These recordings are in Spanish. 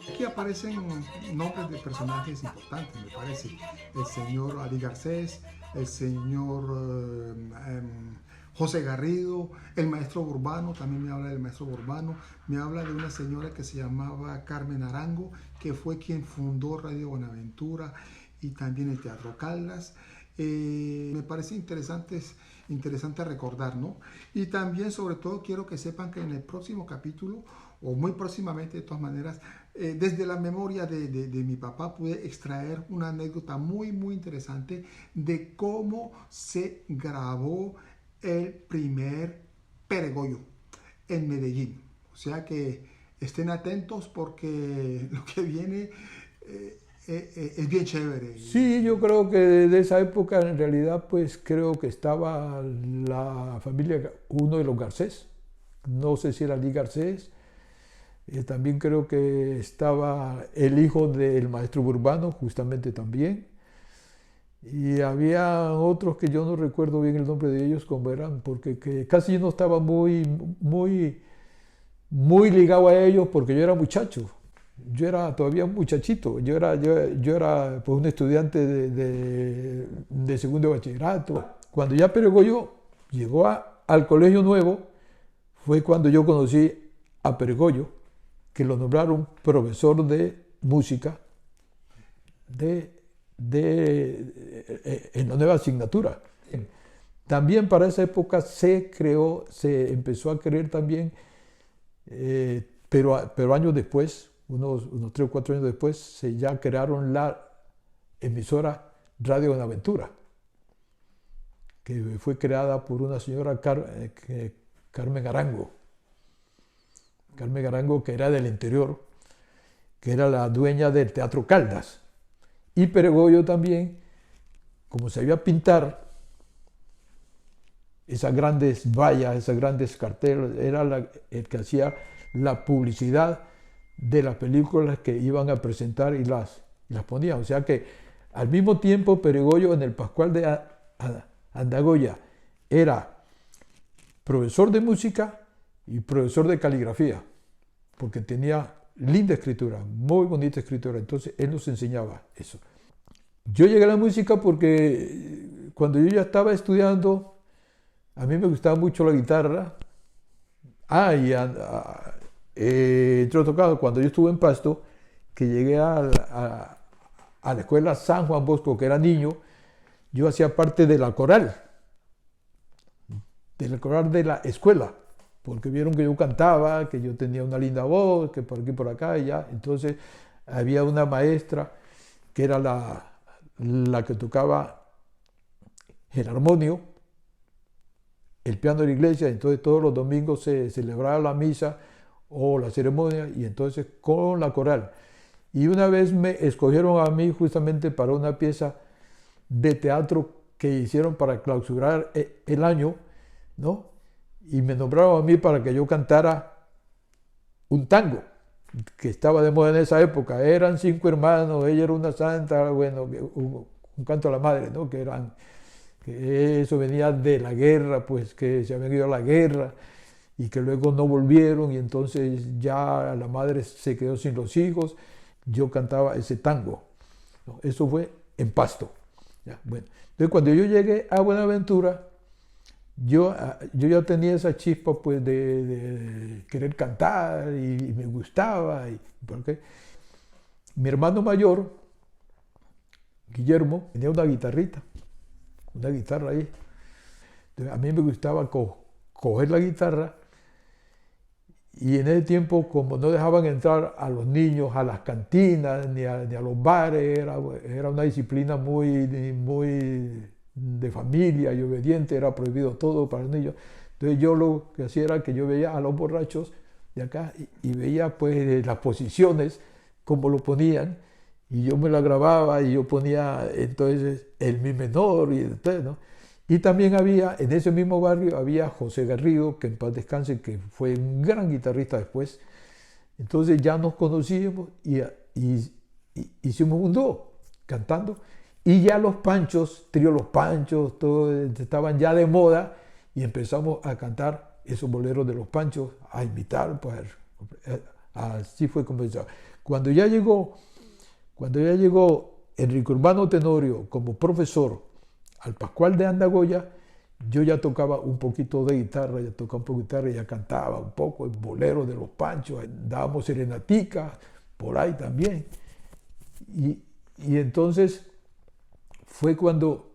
Aquí aparecen nombres de personajes importantes, me parece. El señor Adi Garcés, el señor José Garrido, el maestro Urbano, también me habla del maestro Urbano, me habla de una señora que se llamaba Carmen Arango, que fue quien fundó Radio Buenaventura y también el Teatro Caldas. Me parece interesante recordar, ¿no? Y también, sobre todo, quiero que sepan que en el próximo capítulo, o muy próximamente de todas maneras, desde la memoria de mi papá pude extraer una anécdota muy interesante de cómo se grabó el primer Peregollo en Medellín. O sea que estén atentos porque lo que viene es bien chévere. Sí, yo creo que de esa época en realidad pues creo que estaba la familia, uno de los Garcés, no sé si era Lee Garcés, también creo que estaba el hijo del maestro Urbano, justamente también, y había otros que yo no recuerdo bien el nombre de ellos cómo eran, porque que casi yo no estaba muy ligado a ellos porque yo era muchacho. Yo era todavía un muchachito, yo era pues, un estudiante de segundo de bachillerato. Cuando ya Peregollo llegó al colegio nuevo, fue cuando yo conocí a Peregollo, que lo nombraron profesor de música en la nueva asignatura. También para esa época se empezó a creer también, pero años después, unos 3 o 4 años después, ya crearon la emisora Radio Buenaventura, que fue creada por una señora Carmen Arango. Carmen Arango, que era del interior, que era la dueña del Teatro Caldas. Y Peregollo también, como sabía pintar esas grandes vallas, esos grandes carteles, era el que hacía la publicidad de las películas que iban a presentar y las ponía. O sea que al mismo tiempo Peregollo en el Pascual de Andagoya era profesor de música y profesor de caligrafía, porque tenía linda escritura, muy bonita escritura, entonces él nos enseñaba eso. Yo llegué a la música porque cuando yo ya estaba estudiando, a mí me gustaba mucho la guitarra. Entre otros casos, cuando yo estuve en Pasto, que llegué a la escuela San Juan Bosco, que era niño, yo hacía parte de la coral de la escuela, porque vieron que yo cantaba, que yo tenía una linda voz, que por aquí por acá y ya. Entonces había una maestra que era la que tocaba el armonio, el piano de la iglesia. Entonces todos los domingos se celebraba la misa o la ceremonia, y entonces con la coral. Y una vez me escogieron a mí justamente para una pieza de teatro que hicieron para clausurar el año, ¿no? Y me nombraron a mí para que yo cantara un tango que estaba de moda en esa época. Eran 5 hermanos, ella era una santa, bueno, un canto a la madre, ¿no? Que eso venía de la guerra, pues que se habían ido a la guerra y que luego no volvieron, y entonces ya la madre se quedó sin los hijos. Yo cantaba ese tango, ¿no? Eso fue en Pasto. ¿Ya? Bueno, entonces cuando yo llegué a Buenaventura, yo ya tenía esa chispa pues de querer cantar, y me gustaba. Porque mi hermano mayor, Guillermo, tenía una guitarra ahí. Entonces, a mí me gustaba coger la guitarra, y en ese tiempo, como no dejaban entrar a los niños a las cantinas ni a los bares, era una disciplina muy de familia y obediente, era prohibido todo para los niños. Entonces yo lo que hacía era que yo veía a los borrachos de acá y veía pues las posiciones, cómo lo ponían, y yo me la grababa y yo ponía entonces el mi menor y entonces, ¿no? Y también había, en ese mismo barrio, había José Garrido, que en paz descanse, que fue un gran guitarrista después. Entonces ya nos conocíamos y hicimos un dúo cantando. Y ya los Panchos, trío Los Panchos, todos estaban ya de moda y empezamos a cantar esos boleros de Los Panchos, a imitar, pues así fue como empezó. Cuando ya llegó Enrique Urbano Tenorio como profesor al Pascual de Andagoya, yo ya tocaba un poquito de guitarra, ya cantaba un poco el bolero de Los Panchos, dábamos serenaticas por ahí también. Y entonces fue cuando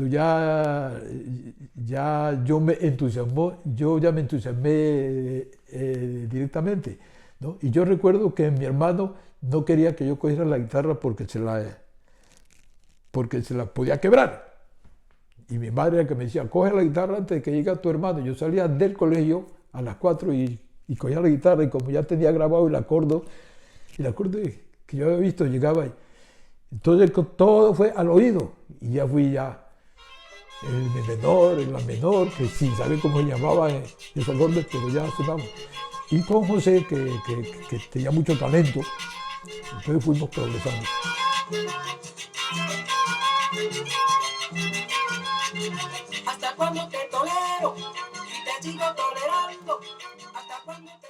ya yo me entusiasmé directamente, ¿no? Y yo recuerdo que mi hermano no quería que yo cogiera la guitarra porque se la podía quebrar. Y mi madre era la que me decía, coge la guitarra antes de que llegue tu hermano. Yo salía del colegio a las 4 y cogía la guitarra, y como ya tenía grabado el acorde que yo había visto, llegaba ahí. Entonces todo fue al oído, y ya fui el mi menor, el la menor, que sin saber cómo se llamaban esos acordes, pero ya sonamos. Y con José, que tenía mucho talento, entonces fuimos progresando. ¿Hasta cuándo te tolero y te sigo tolerando? ¿Hasta cuándo te